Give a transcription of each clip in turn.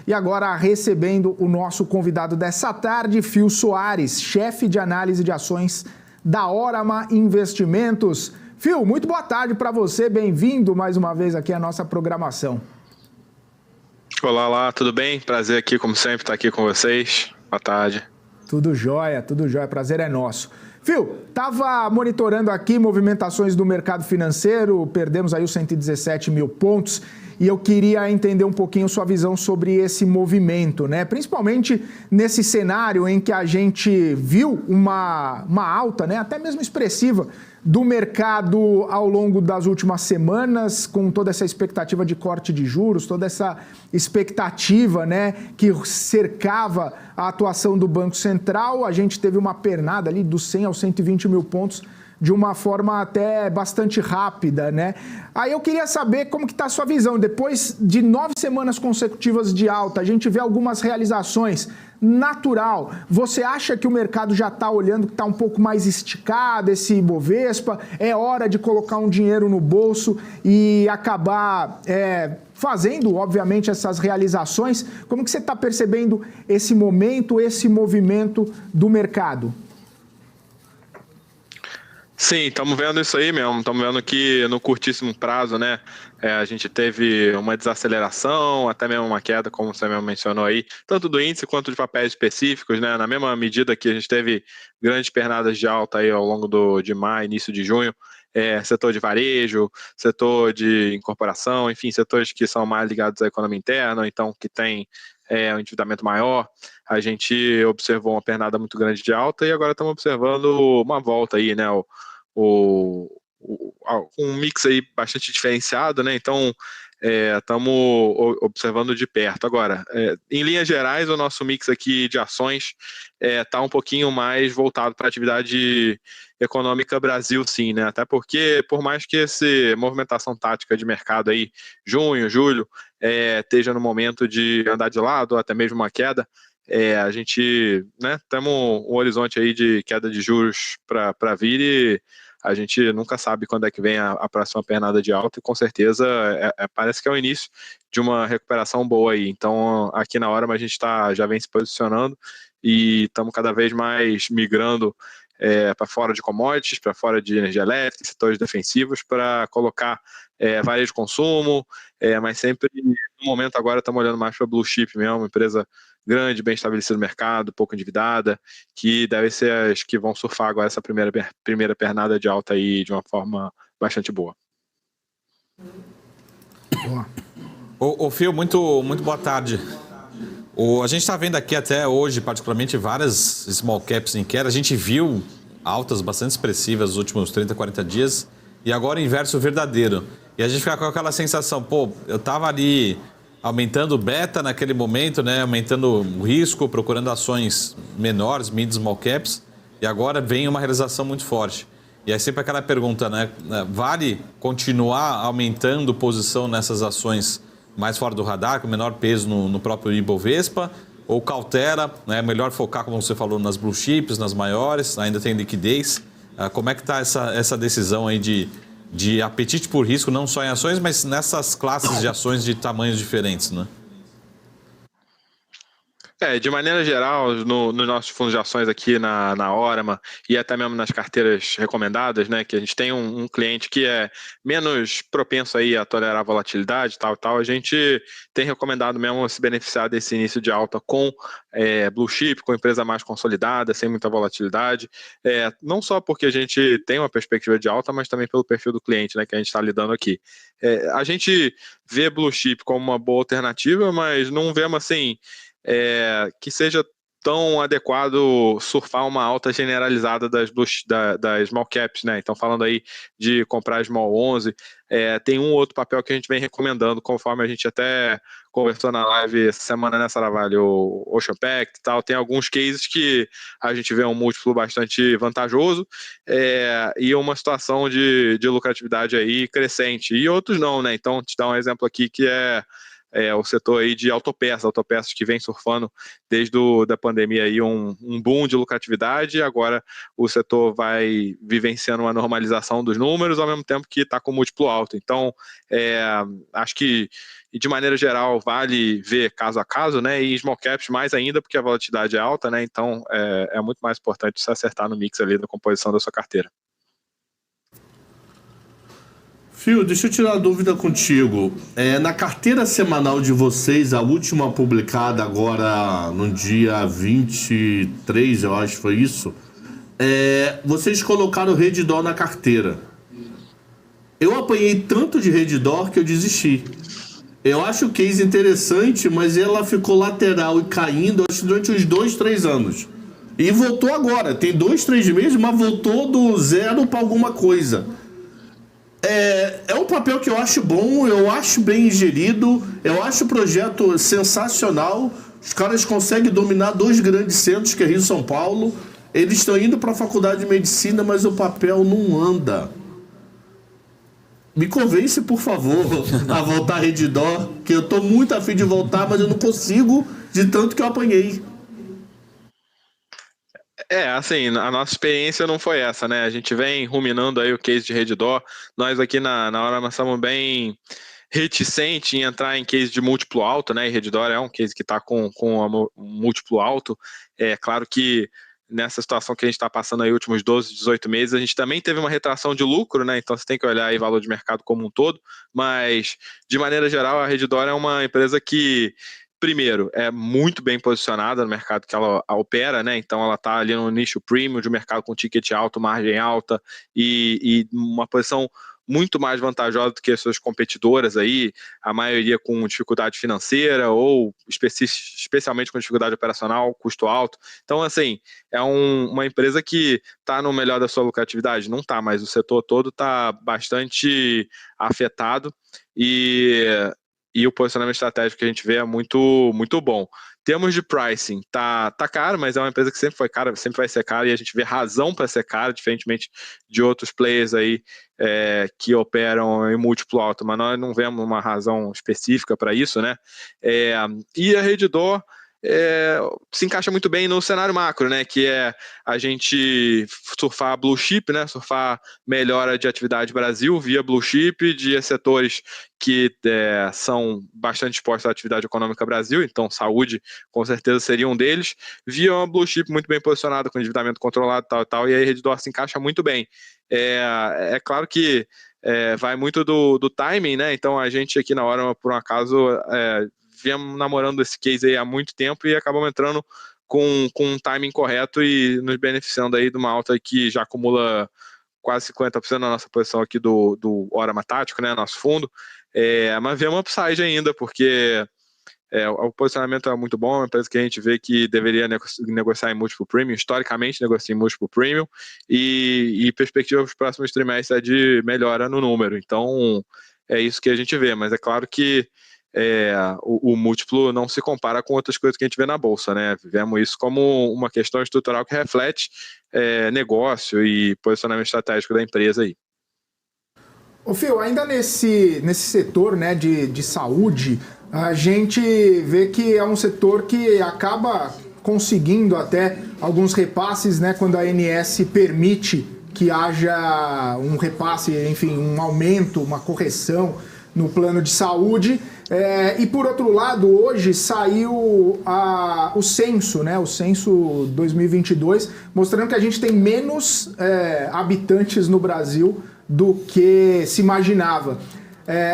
E agora recebendo o nosso convidado dessa tarde, Phil Soares, chefe de análise de ações da Orama Investimentos. Phil, muito boa tarde para você, bem-vindo mais uma vez aqui à nossa programação. Olá, tudo bem? Prazer aqui, como sempre, estar aqui com vocês. Boa tarde. Tudo jóia, prazer é nosso. Phil, estava monitorando aqui movimentações do mercado financeiro, perdemos aí os 117 mil pontos e eu queria entender um pouquinho sua visão sobre esse movimento, né? Principalmente nesse cenário em que a gente viu uma alta, né, até mesmo expressiva, do mercado ao longo das últimas semanas, com toda essa expectativa de corte de juros, toda essa expectativa, né, que cercava a atuação do Banco Central. A gente teve uma pernada ali dos 100 aos 120 mil pontos de uma forma até bastante rápida, né? Aí eu queria saber como que está a sua visão. Depois de 9 semanas consecutivas de alta, a gente vê algumas realizações. Natural, você acha que o mercado já está olhando que está um pouco mais esticado esse Ibovespa? É hora de colocar um dinheiro no bolso e acabar fazendo, obviamente, essas realizações? Como que você está percebendo esse momento, esse movimento do mercado? Sim, estamos vendo isso aí mesmo. Estamos vendo que no curtíssimo prazo, né, a gente teve uma desaceleração, até mesmo uma queda, como você mesmo mencionou aí, tanto do índice quanto de papéis específicos, né, na mesma medida que a gente teve grandes pernadas de alta aí ao longo de maio, início de junho, setor de varejo, setor de incorporação, enfim, setores que são mais ligados à economia interna, então que tem um endividamento maior. A gente observou uma pernada muito grande de alta e agora estamos observando uma volta aí, né, um mix aí bastante diferenciado, né? Então estamos observando de perto. Agora, em linhas gerais, o nosso mix aqui de ações está um pouquinho mais voltado para a atividade econômica Brasil, sim, né? Até porque, por mais que essa movimentação tática de mercado aí, junho, julho, esteja no momento de andar de lado, ou até mesmo uma queda, a gente, né, temos um horizonte aí de queda de juros para vir e a gente nunca sabe quando é que vem a próxima pernada de alta e com certeza parece que é o início de uma recuperação boa aí. Então aqui na Orama a gente já vem se posicionando e estamos cada vez mais migrando para fora de commodities, para fora de energia elétrica, setores defensivos, para colocar varejo de consumo, mas sempre no momento agora estamos olhando mais para Blue Chip mesmo, uma empresa grande, bem estabelecida no mercado, pouco endividada, que deve ser as que vão surfar agora essa primeira pernada de alta aí de uma forma bastante boa. Ô Phil, muito boa tarde. A gente está vendo aqui até hoje, particularmente, várias small caps em queda. A gente viu altas bastante expressivas nos últimos 30, 40 dias e agora o inverso verdadeiro. E a gente fica com aquela sensação, eu estava ali aumentando o beta naquele momento, né, aumentando o risco, procurando ações menores, mid small caps, e agora vem uma realização muito forte. E é sempre aquela pergunta, né, vale continuar aumentando posição nessas ações mais fora do radar, com menor peso no próprio Ibovespa, ou cautela, né, melhor focar, como você falou, nas blue chips, nas maiores, ainda tem liquidez. Como é que está essa decisão aí de apetite por risco, não só em ações, mas nessas classes de ações de tamanhos diferentes, né? De maneira geral, nos nossos fundos de ações aqui na Orama e até mesmo nas carteiras recomendadas, né, que a gente tem um cliente que é menos propenso aí a tolerar a volatilidade, tal, a gente tem recomendado mesmo se beneficiar desse início de alta com blue chip, com empresa mais consolidada, sem muita volatilidade, não só porque a gente tem uma perspectiva de alta, mas também pelo perfil do cliente, né, que a gente está lidando aqui. A gente vê blue chip como uma boa alternativa, mas não vemos assim que seja tão adequado surfar uma alta generalizada das small caps, né? Então, falando aí de comprar small 11, tem um outro papel que a gente vem recomendando, conforme a gente até conversou na live essa semana, né, Saravalho, o Ocean Pact e tal, tem alguns cases que a gente vê um múltiplo bastante vantajoso e uma situação de lucratividade aí crescente, e outros não, né? Então, te dar um exemplo aqui que o setor aí de autopeças que vem surfando desde da pandemia aí um boom de lucratividade, e agora o setor vai vivenciando uma normalização dos números, ao mesmo tempo que está com múltiplo alto. Então, acho que, de maneira geral, vale ver caso a caso, né? E small caps mais ainda, porque a volatilidade é alta, né? Então, é muito mais importante se acertar no mix ali da composição da sua carteira. Phil, deixa eu tirar uma dúvida contigo. Na carteira semanal de vocês, a última publicada agora no dia 23, eu acho que foi isso, vocês colocaram o Redditor na carteira. Eu apanhei tanto de Redditor que eu desisti. Eu acho o case interessante, mas ela ficou lateral e caindo, acho, durante uns 2, 3 anos. E voltou agora, tem 2, 3 meses, mas voltou do zero para alguma coisa. É um papel que eu acho bom, eu acho bem gerido, eu acho o projeto sensacional. Os caras conseguem dominar 2 grandes centros, que é Rio e São Paulo. Eles estão indo para a faculdade de medicina, mas o papel não anda. Me convence, por favor, a voltar a Redditor, que eu estou muito afim de voltar, mas eu não consigo de tanto que eu apanhei. Assim, a nossa experiência não foi essa, né? A gente vem ruminando aí o case de Redditor. Nós aqui na hora nós estamos bem reticentes em entrar em case de múltiplo alto, né? E Redditor é um case que está com um múltiplo alto. É claro que nessa situação que a gente está passando aí últimos 12, 18 meses, a gente também teve uma retração de lucro, né? Então você tem que olhar aí o valor de mercado como um todo, mas de maneira geral a Redditor é uma empresa que, primeiro, é muito bem posicionada no mercado que ela opera, né? Então ela está ali no nicho premium de mercado com ticket alto, margem alta e uma posição muito mais vantajosa do que as suas competidoras aí, a maioria com dificuldade financeira ou especialmente com dificuldade operacional, custo alto. Então, assim, é uma empresa que está no melhor da sua lucratividade? Não está, mas o setor todo está bastante afetado e o posicionamento estratégico que a gente vê é muito, muito bom. Temos de pricing, tá caro, mas é uma empresa que sempre foi cara, sempre vai ser cara, e a gente vê razão para ser cara, diferentemente de outros players aí que operam em múltiplo alto, mas nós não vemos uma razão específica para isso, né? E a Redditor se encaixa muito bem no cenário macro, né? Que é a gente surfar blue chip, né? Surfar melhora de atividade Brasil via blue chip, de setores que são bastante expostos à atividade econômica Brasil, então saúde com certeza seria um deles, via uma blue chip muito bem posicionada, com endividamento controlado e tal, e aí a Redditor se encaixa muito bem. É claro que vai muito do timing, né? Então a gente aqui na hora, por um acaso, viemos namorando esse case aí há muito tempo e acabamos entrando com um timing correto e nos beneficiando aí de uma alta que já acumula quase 50% da nossa posição aqui do Orama Tático, né? Nosso fundo. Mas vemos upside ainda, porque o posicionamento é muito bom, é uma empresa que a gente vê que deveria negociar em múltiplo premium, historicamente negocia em múltiplo premium, e perspectiva para os próximos trimestres é de melhora no número. Então, é isso que a gente vê, mas é claro que o múltiplo não se compara com outras coisas que a gente vê na Bolsa, né? Vemos isso como uma questão estrutural que reflete negócio e posicionamento estratégico da empresa aí. Ô Phil, ainda nesse setor, né, de saúde, a gente vê que é um setor que acaba conseguindo até alguns repasses, né, quando a ANS permite que haja um repasse, enfim, um aumento, uma correção no plano de saúde. E por outro lado, hoje saiu o censo, né? O censo 2022, mostrando que a gente tem menos habitantes no Brasil do que se imaginava.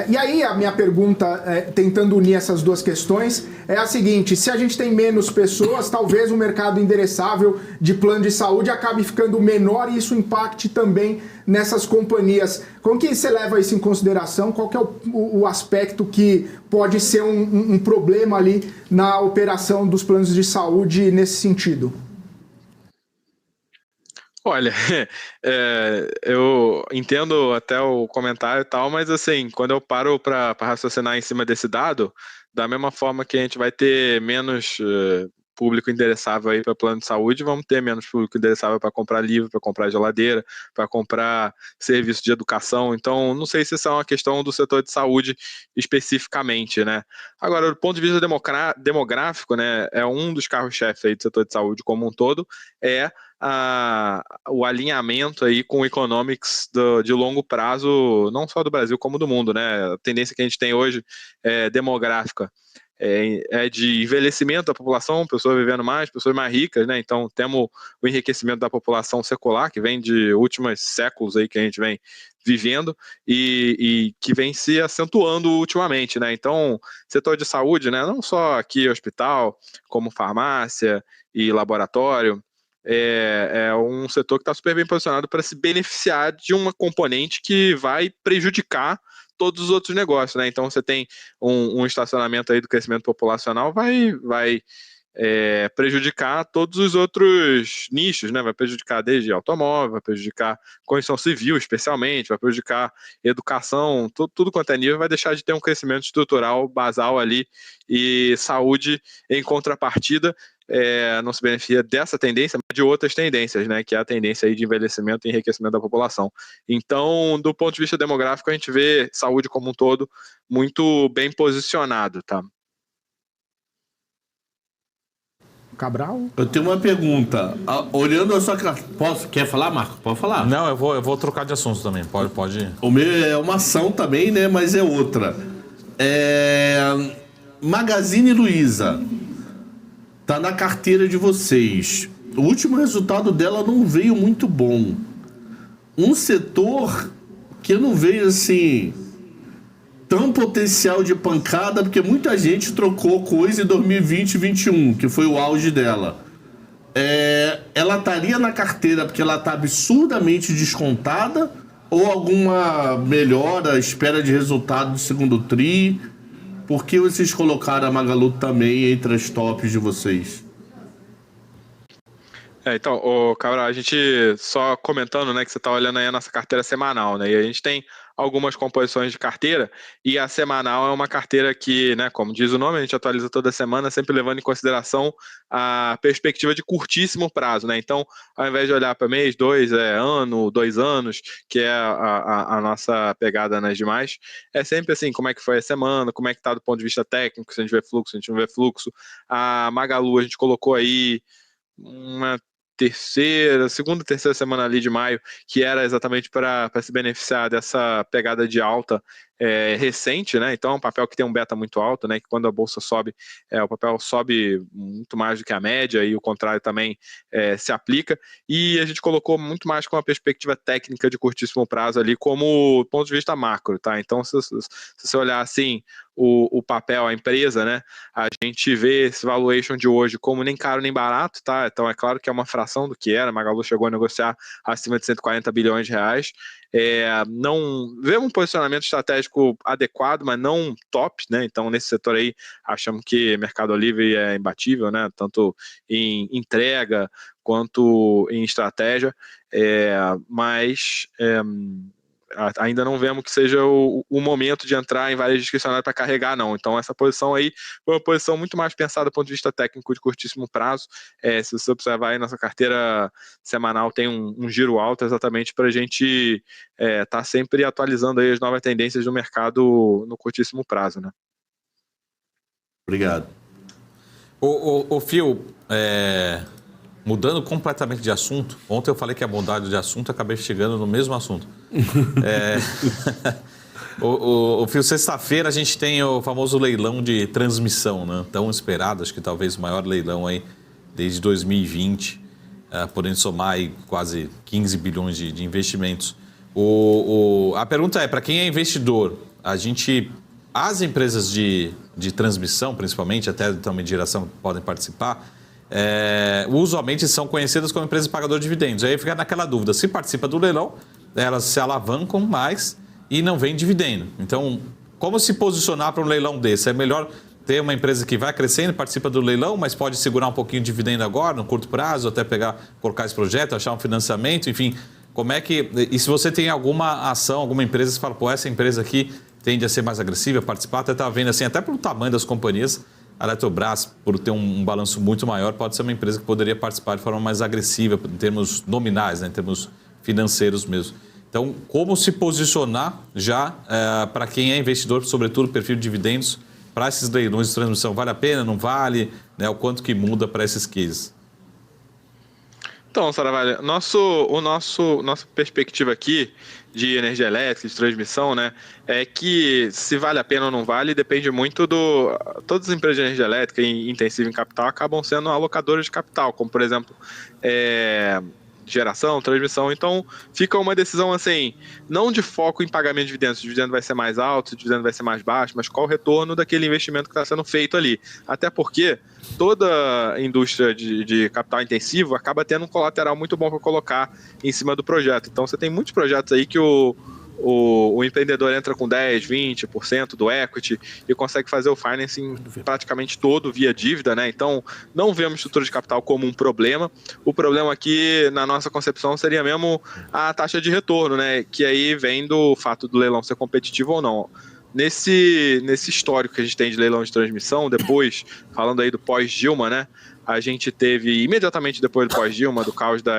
E aí a minha pergunta, tentando unir essas duas questões, é a seguinte: se a gente tem menos pessoas, talvez o mercado endereçável de plano de saúde acabe ficando menor e isso impacte também nessas companhias. Como que você leva isso em consideração? Qual que é o aspecto que pode ser um problema ali na operação dos planos de saúde nesse sentido? Olha, eu entendo até o comentário e tal, mas assim, quando eu paro para raciocinar em cima desse dado, da mesma forma que a gente vai ter menos público endereçável aí para plano de saúde, vamos ter menos público endereçável para comprar livro, para comprar geladeira, para comprar serviço de educação. Então, não sei se essa é uma questão do setor de saúde especificamente, né? Agora, do ponto de vista demográfico, né, é um dos carros-chefes aí do setor de saúde como um todo, o alinhamento aí com o economics de longo prazo, não só do Brasil como do mundo, né? A tendência que a gente tem hoje demográfica é de envelhecimento da população, pessoas vivendo mais, pessoas mais ricas, né? Então temos o enriquecimento da população secular, que vem de últimos séculos aí que a gente vem vivendo e que vem se acentuando ultimamente, né? Então, setor de saúde, né? Não só aqui hospital, como farmácia e laboratório, é um setor que está super bem posicionado para se beneficiar de uma componente que vai prejudicar todos os outros negócios, né? Então você tem um estacionamento aí do crescimento populacional, vai prejudicar todos os outros nichos, né? Vai prejudicar desde automóvel, vai prejudicar construção civil especialmente, vai prejudicar educação, tudo quanto é nível, vai deixar de ter um crescimento estrutural basal ali, e saúde em contrapartida não se beneficia dessa tendência, mas de outras tendências, né, que é a tendência aí de envelhecimento e enriquecimento da população. Então, do ponto de vista demográfico, a gente vê saúde como um todo muito bem posicionado, tá? Cabral? Eu tenho uma pergunta. Olhando a sua carteira... Quer falar, Marco? Pode falar. Não, eu vou trocar de assunto também. Pode. O meu é uma ação também, né? Mas é outra. Magazine Luiza. Tá na carteira de vocês. O último resultado dela não veio muito bom. Um setor que eu não vejo assim tão potencial de pancada, porque muita gente trocou coisa em 2020 e 2021, que foi o auge dela. Ela estaria na carteira porque ela está absurdamente descontada, ou alguma melhora, espera de resultado do segundo tri? Por que vocês colocaram a Magalu também entre as tops de vocês? Então, Cabral, a gente só comentando, né, que você está olhando aí a nossa carteira semanal, né, e a gente tem algumas composições de carteira, e a semanal é uma carteira que, né, como diz o nome, a gente atualiza toda semana, sempre levando em consideração a perspectiva de curtíssimo prazo, né, então, ao invés de olhar para mês, 2 anos, que é a nossa pegada nas demais, é sempre assim, como é que foi a semana, como é que está do ponto de vista técnico, se a gente vê fluxo, se a gente não vê fluxo. A Magalu a gente colocou aí uma segunda, terceira semana ali de maio, que era exatamente para se beneficiar dessa pegada de alta recente, né? Então é um papel que tem um beta muito alto, né? Que quando a bolsa sobe, o papel sobe muito mais do que a média, e o contrário também se aplica. E a gente colocou muito mais com uma perspectiva técnica de curtíssimo prazo ali, como ponto de vista macro, tá? Então, se você olhar assim, o papel, a empresa, né? A gente vê esse valuation de hoje como nem caro nem barato, tá? Então é claro que é uma fração do que era. A Magalu chegou a negociar acima de 140 bilhões de reais. Não vê um posicionamento estratégico adequado, mas não top, né? Então nesse setor aí achamos que Mercado Livre é imbatível, né? Tanto em entrega quanto em estratégia, mas ainda não vemos que seja o momento de entrar em varejo discricionário para carregar, não. Então essa posição aí foi uma posição muito mais pensada do ponto de vista técnico de curtíssimo prazo. Se você observar aí, nossa carteira semanal tem um giro alto, exatamente para a gente tá sempre atualizando aí as novas tendências do mercado no curtíssimo prazo, né? Obrigado. O Phil, mudando completamente de assunto, ontem eu falei que a bondade de assunto, acabei chegando no mesmo assunto. O Phil, sexta-feira a gente tem o famoso leilão de transmissão, né? Tão esperado, acho que talvez o maior leilão aí desde 2020, podendo somar aí quase 15 bilhões de investimentos. A pergunta é, para quem é investidor, as empresas de transmissão, principalmente, até também de geração, podem participar, usualmente são conhecidas como empresas pagadoras de dividendos. Aí fica naquela dúvida, se participa do leilão, elas se alavancam mais e não vem dividendo. Então, como se posicionar para um leilão desse? É melhor ter uma empresa que vai crescendo, participa do leilão, mas pode segurar um pouquinho de dividendo agora, no curto prazo, até colocar esse projeto, achar um financiamento, enfim. Como é que... E se você tem alguma ação, alguma empresa, você fala, essa empresa aqui tende a ser mais agressiva, participar, até está vendo assim, até pelo tamanho das companhias, a Eletrobras, por ter um balanço muito maior, pode ser uma empresa que poderia participar de forma mais agressiva, em termos nominais, né, em termos financeiros mesmo. Então, como se posicionar já para quem é investidor, sobretudo perfil de dividendos, para esses leilões de transmissão? Vale a pena, não vale? Né, o quanto que muda para esses cases? Então, Saravalho, nossa perspectiva aqui de energia elétrica, de transmissão, né, é que se vale a pena ou não vale, depende muito do... Todas as empresas de energia elétrica intensiva em capital acabam sendo alocadoras de capital, como, por exemplo, geração, transmissão. Então, fica uma decisão assim, não de foco em pagamento de dividendos, o dividendo vai ser mais alto, o dividendo vai ser mais baixo, mas qual o retorno daquele investimento que está sendo feito ali. Até porque toda a indústria de capital intensivo acaba tendo um colateral muito bom para colocar em cima do projeto. Então, você tem muitos projetos aí que o empreendedor entra com 10%, 20% do equity e consegue fazer o financing praticamente todo via dívida, né? Então, não vemos estrutura de capital como um problema. O problema aqui, na nossa concepção, seria mesmo a taxa de retorno, né? Que aí vem do fato do leilão ser competitivo ou não. Nesse histórico que a gente tem de leilão de transmissão, depois, falando aí do pós-Dilma, né? A gente teve, imediatamente depois do pós-Dilma, do caos da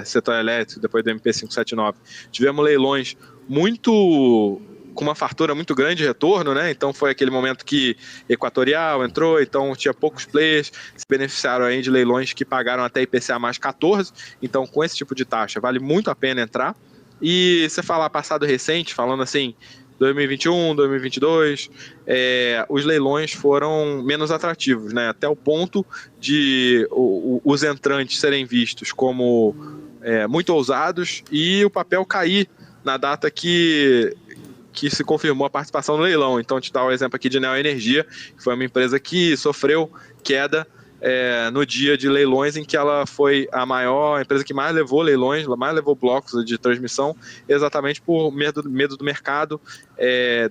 setor elétrico, depois do MP 579, tivemos leilões com uma fartura muito grande de retorno, né? Então foi aquele momento que Equatorial entrou, então tinha poucos players, se beneficiaram aí de leilões que pagaram até IPCA mais 14, então com esse tipo de taxa vale muito a pena entrar. E você falar passado recente, falando assim, 2021, 2022, os leilões foram menos atrativos, né? Até o ponto de os entrantes serem vistos como muito ousados e o papel cair na data que se confirmou a participação no leilão. Então, te dar o exemplo aqui de Neoenergia, que foi uma empresa que sofreu queda no dia de leilões, em que ela foi a maior empresa que mais levou leilões, mais levou blocos de transmissão, exatamente por medo do mercado,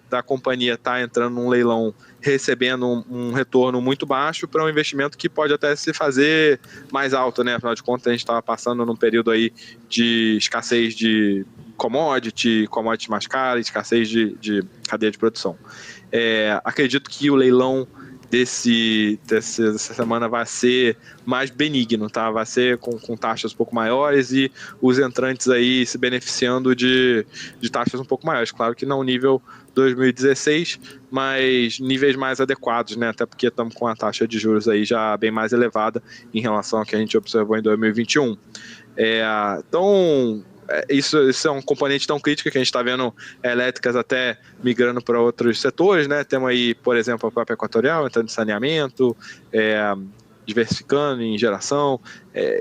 da companhia estar entrando num leilão recebendo um retorno muito baixo para um investimento que pode até se fazer mais alto, né? Afinal de contas, a gente estava passando num período aí de escassez de commodity mais caras, escassez de cadeia de produção. Acredito que o leilão dessa semana vai ser mais benigno, tá? Vai ser com taxas um pouco maiores e os entrantes aí se beneficiando de taxas um pouco maiores. Claro que não nível 2016, mas níveis mais adequados, né? Até porque estamos com a taxa de juros aí já bem mais elevada em relação ao que a gente observou em 2021. Então, isso é um componente tão crítico que a gente está vendo elétricas até migrando para outros setores, né? Temos aí, por exemplo, a própria Equatorial entrando em saneamento, diversificando em geração,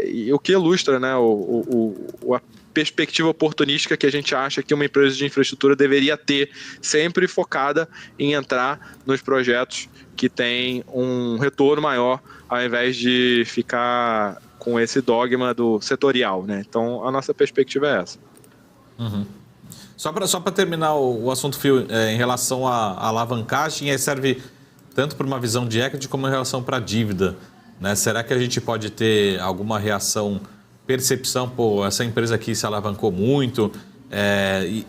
e o que ilustra, né, a perspectiva oportunística que a gente acha que uma empresa de infraestrutura deveria ter, sempre focada em entrar nos projetos que têm um retorno maior, ao invés de ficar com esse dogma do setorial, né? Então, a nossa perspectiva é essa. Uhum. Só para terminar o assunto, Phil, em relação à alavancagem, aí serve tanto para uma visão de equity como em relação para a dívida, né? Será que a gente pode ter alguma reação, percepção, pô, essa empresa aqui se alavancou muito,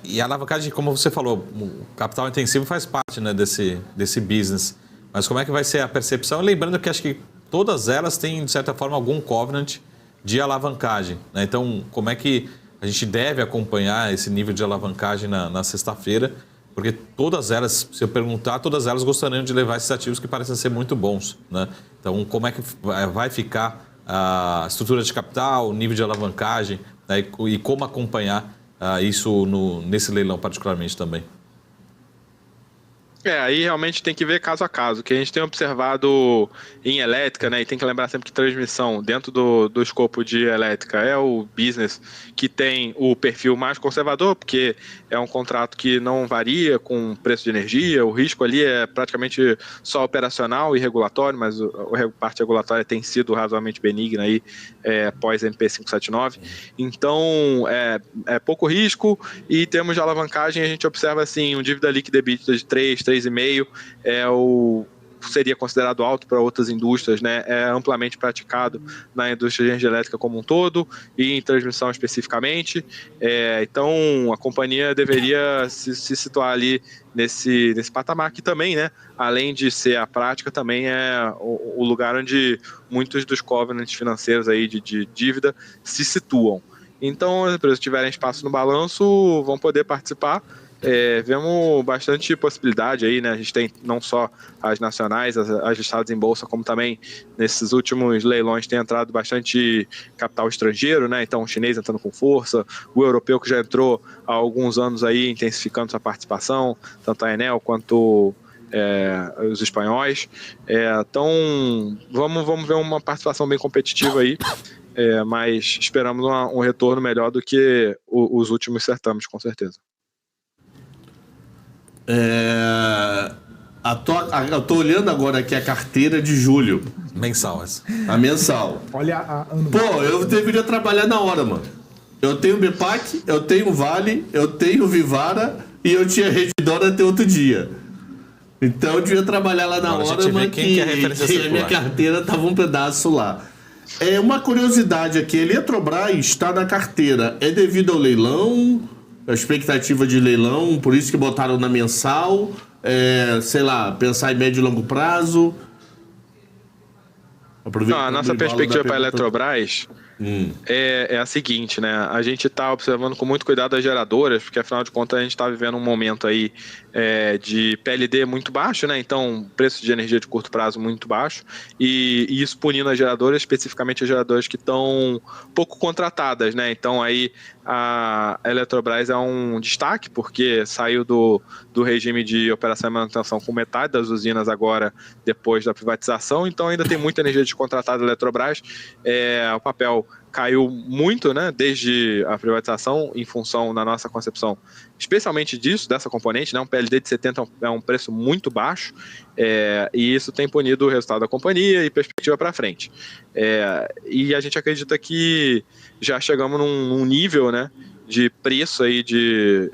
e a alavancagem, como você falou, o capital intensivo faz parte, né, desse business, mas como é que vai ser a percepção? Lembrando que acho que todas elas têm, de certa forma, algum covenant de alavancagem, né? Então, como é que a gente deve acompanhar esse nível de alavancagem na sexta-feira? Porque todas elas, se eu perguntar, todas elas gostariam de levar esses ativos que parecem ser muito bons, né? Então, como é que vai ficar a estrutura de capital, o nível de alavancagem, né? E como acompanhar isso nesse leilão particularmente também? Aí realmente tem que ver caso a caso. O que a gente tem observado em elétrica, né, e tem que lembrar sempre que transmissão dentro do escopo de elétrica é o business que tem o perfil mais conservador, porque é um contrato que não varia com o preço de energia, o risco ali é praticamente só operacional e regulatório, mas a parte regulatória tem sido razoavelmente benigna aí, pós MP 579. Então, é pouco risco, e em termos de alavancagem a gente observa assim, um dívida líquida EBITDA de 3,5 é o seria considerado alto para outras indústrias, né, é amplamente praticado na indústria de energia elétrica como um todo e em transmissão especificamente. Então, a companhia deveria se situar ali nesse patamar que também, né, além de ser a prática, também é o lugar onde muitos dos covenants financeiros aí de dívida se situam. Então, as empresas que tiverem espaço no balanço vão poder participar. Vemos bastante possibilidade aí, né? A gente tem não só as nacionais, as listadas em bolsa, como também nesses últimos leilões tem entrado bastante capital estrangeiro, né? Então o chinês entrando com força, o europeu que já entrou há alguns anos aí intensificando sua participação, tanto a Enel quanto os espanhóis. Então vamos ver uma participação bem competitiva aí. Mas esperamos um retorno melhor do que os últimos certames, com certeza. Eu tô olhando agora aqui a carteira de julho. Mensal essa. A mensal. Olha a ano. Pô, eu deveria trabalhar na hora, mano. Eu tenho BPAC, eu tenho Vale, eu tenho Vivara e eu tinha Redditor até outro dia. Então eu devia trabalhar lá na Agora hora, a gente vê mas quem que é referência a circular. minha carteira tava um pedaço lá. Uma curiosidade aqui, a Eletrobras está na carteira. É devido ao leilão? A expectativa de leilão, por isso que botaram na mensal, sei lá, pensar em médio e longo prazo. A nossa perspectiva para a Eletrobras é a seguinte, né? A gente está observando com muito cuidado as geradoras, porque afinal de contas a gente está vivendo um momento aí de PLD muito baixo, né? Então preço de energia de curto prazo muito baixo e isso punindo as geradoras, especificamente as geradoras que estão pouco contratadas, né? Então aí a Eletrobras é um destaque, porque saiu do regime de operação e manutenção com metade das usinas agora, depois da privatização, então ainda tem muita energia descontratada da Eletrobras. O papel caiu muito, né, desde a privatização, em função, na nossa concepção, especialmente disso, dessa componente, né, um PLD de 70 é um preço muito baixo, e isso tem punido o resultado da companhia e perspectiva para frente. E a gente acredita que já chegamos num nível, né, de preço aí de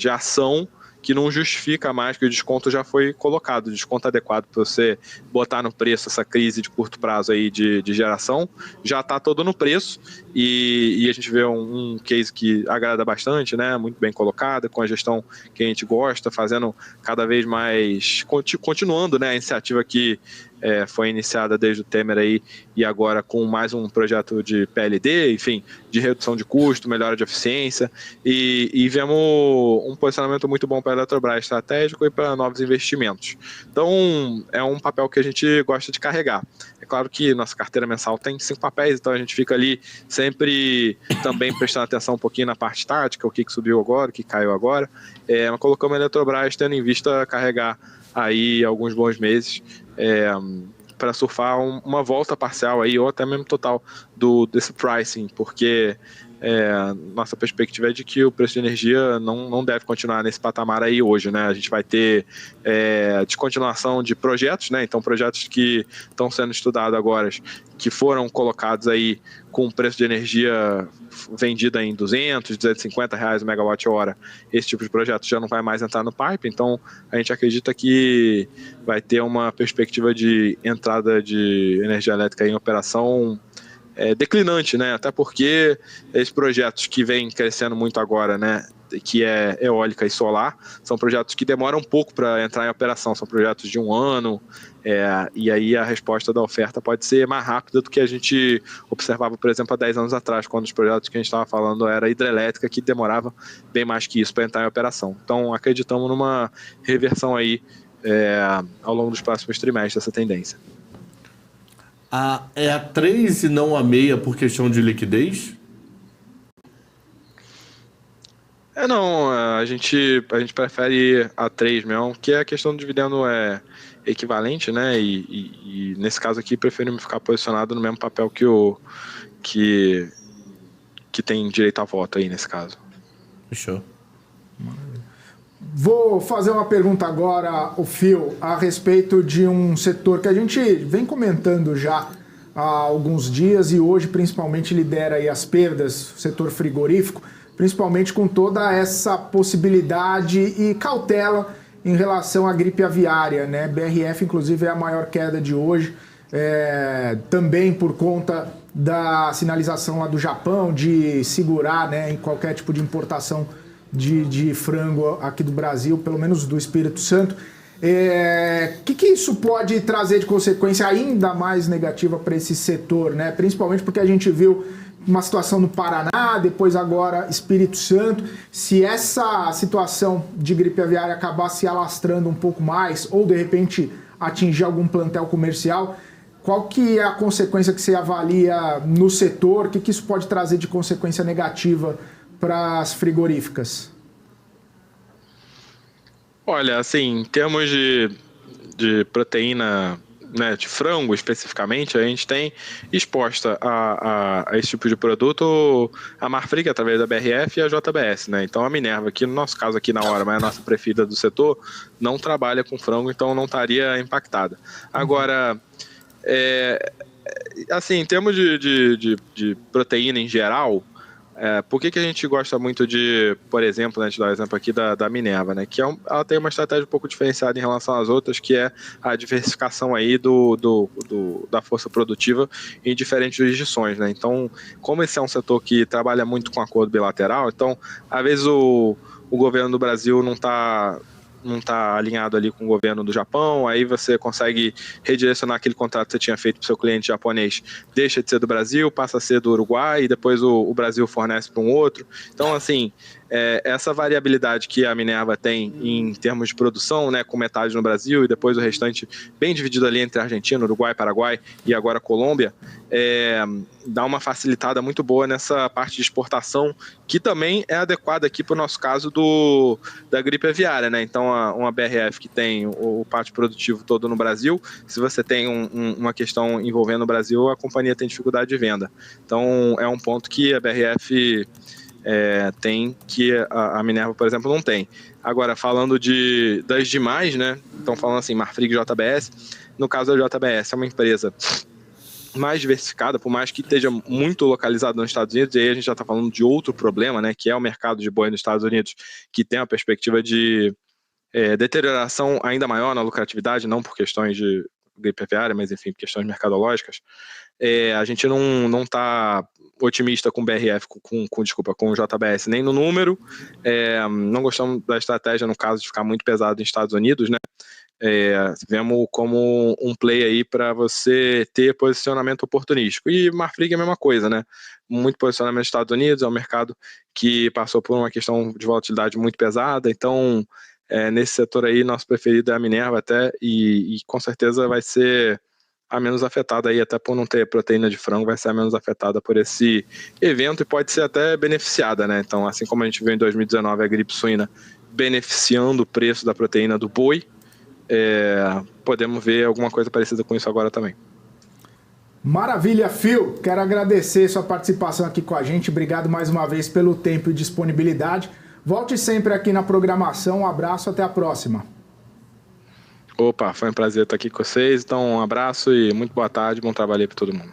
ação que não justifica mais, que o desconto já foi colocado, o desconto adequado para você botar no preço essa crise de curto prazo aí de geração, já está todo no preço, e a gente vê um case que agrada bastante, né, muito bem colocado, com a gestão que a gente gosta, fazendo cada vez mais, continuando, né, a iniciativa que foi iniciada desde o Temer aí, e agora com mais um projeto de PLD, enfim, de redução de custo, melhora de eficiência, e vemos um posicionamento muito bom para a Eletrobras estratégico e para novos investimentos. Então, é um papel que a gente gosta de carregar. É claro que nossa carteira mensal tem 5 papéis, então a gente fica ali sempre também prestando atenção um pouquinho na parte tática, o que subiu agora, o que caiu agora, mas colocamos a Eletrobras tendo em vista carregar aí alguns bons meses para surfar uma volta parcial aí, ou até mesmo total desse pricing, porque nossa perspectiva é de que o preço de energia não deve continuar nesse patamar aí hoje, né? A gente vai ter descontinuação de projetos, né? Então projetos que estão sendo estudados agora, que foram colocados aí com preço de energia vendida em 200, 250 reais o megawatt-hora, esse tipo de projeto já não vai mais entrar no pipe, então a gente acredita que vai ter uma perspectiva de entrada de energia elétrica em operação declinante, né? Até porque esses projetos que vêm crescendo muito agora, né, que é eólica e solar, são projetos que demoram um pouco para entrar em operação, são projetos de 1 ano, e aí a resposta da oferta pode ser mais rápida do que a gente observava, por exemplo, há 10 anos atrás, quando os projetos que a gente estava falando era hidrelétrica, que demorava bem mais que isso para entrar em operação. Então acreditamos numa reversão aí ao longo dos próximos trimestres dessa tendência. É a 3 e não a meia por questão de liquidez? Não, a gente prefere a 3 mesmo, que a questão do dividendo é equivalente, né? E nesse caso aqui preferimos ficar posicionado no mesmo papel que tem direito a voto aí nesse caso. Fechou. Vou fazer uma pergunta agora, o Phil, a respeito de um setor que a gente vem comentando já há alguns dias e hoje principalmente lidera aí as perdas, o setor frigorífico, principalmente com toda essa possibilidade e cautela em relação à gripe aviária, né? BRF, inclusive, é a maior queda de hoje, também por conta da sinalização lá do Japão de segurar, né, em qualquer tipo de importação de frango aqui do Brasil, pelo menos do Espírito Santo. Que isso pode trazer de consequência ainda mais negativa para esse setor, né? Principalmente porque a gente viu uma situação no Paraná, depois agora Espírito Santo. Se essa situação de gripe aviária acabar se alastrando um pouco mais, ou de repente atingir algum plantel comercial, qual que é a consequência que você avalia no setor? O que isso pode trazer de consequência negativa para as frigoríficas? Olha, assim, em termos de proteína, né, de frango especificamente, a gente tem exposta a esse tipo de produto a Marfrig através da BRF e a JBS, né? Então a Minerva, que no nosso caso aqui na hora, mas é a nossa preferida do setor, não trabalha com frango, então não estaria impactada. Agora, assim, em termos de proteína em geral, por que a gente gosta muito de, por exemplo, né, te dar o exemplo aqui da Minerva, né, que ela tem uma estratégia um pouco diferenciada em relação às outras, que é a diversificação aí da força produtiva em diferentes jurisdições, né? Então, como esse é um setor que trabalha muito com acordo bilateral, então, às vezes o governo do Brasil não está alinhado ali com o governo do Japão, aí você consegue redirecionar aquele contrato que você tinha feito para o seu cliente japonês, deixa de ser do Brasil, passa a ser do Uruguai, e depois o Brasil fornece para um outro. Então, assim, essa variabilidade que a Minerva tem em termos de produção, né, com metade no Brasil e depois o restante bem dividido ali entre Argentina, Uruguai, Paraguai e agora Colômbia, dá uma facilitada muito boa nessa parte de exportação, que também é adequada aqui para o nosso caso da gripe aviária, né? Então, uma BRF que tem o pátio produtivo todo no Brasil, se você tem uma questão envolvendo o Brasil, a companhia tem dificuldade de venda. Então, é um ponto que a BRF tem que a Minerva, por exemplo, não tem. Agora, falando das demais, né? Então, falando assim, Marfrig e JBS, no caso da JBS, é uma empresa mais diversificada, por mais que esteja muito localizada nos Estados Unidos, e aí a gente já está falando de outro problema, né, que é o mercado de boi nos Estados Unidos, que tem a perspectiva de deterioração ainda maior na lucratividade, não por questões de gripe aviária, mas enfim, questões mercadológicas. A gente não está otimista com BRF, com o JBS, nem no número. Não gostamos da estratégia no caso de ficar muito pesado nos Estados Unidos, né? Vemos como um play aí para você ter posicionamento oportunístico. E Marfrig é a mesma coisa, né? Muito posicionamento nos Estados Unidos, é um mercado que passou por uma questão de volatilidade muito pesada, então nesse setor aí, nosso preferido é a Minerva até, e com certeza vai ser a menos afetada aí, até por não ter proteína de frango, vai ser a menos afetada por esse evento e pode ser até beneficiada, né? Então, assim como a gente viu em 2019 a gripe suína beneficiando o preço da proteína do boi, podemos ver alguma coisa parecida com isso agora também. Maravilha, Phil. Quero agradecer sua participação aqui com a gente. Obrigado mais uma vez pelo tempo e disponibilidade. Volte sempre aqui na programação. Um abraço, até a próxima. Opa, foi um prazer estar aqui com vocês. Então, um abraço e muito boa tarde, bom trabalho aí para todo mundo.